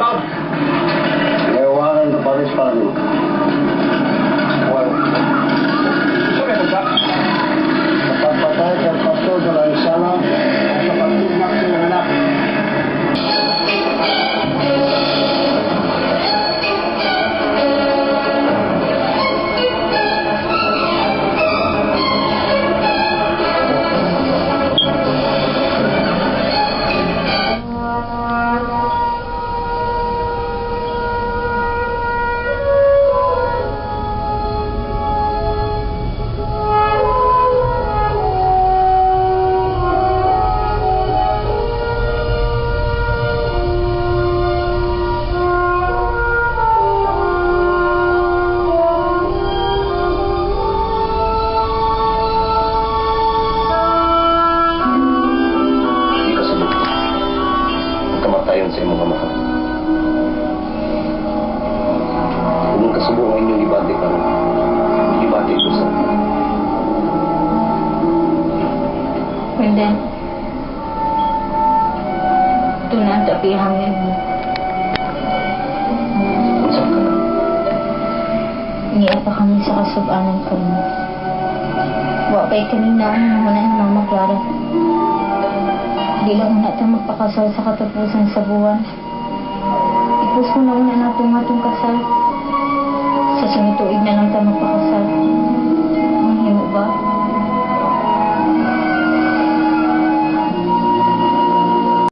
Mount. Ewanan to Paris Party. Well, sorry po, Jack. Napapatay sa pastor sa Laisala at sa pagtugmak sa mga anak. Kamatayon sa imong kamahal. Kung kasubukan niyo ibati ka rin, ibati ko sa And then, ito na ang tapihangin mo. unsang ka na. Niya pa kami sa kasubanan ko mo. Wapay kanina ang muna ng Mama Clara. Di lang una ito magpakasal sa katapusan sa buwan. Ipos mo na una natin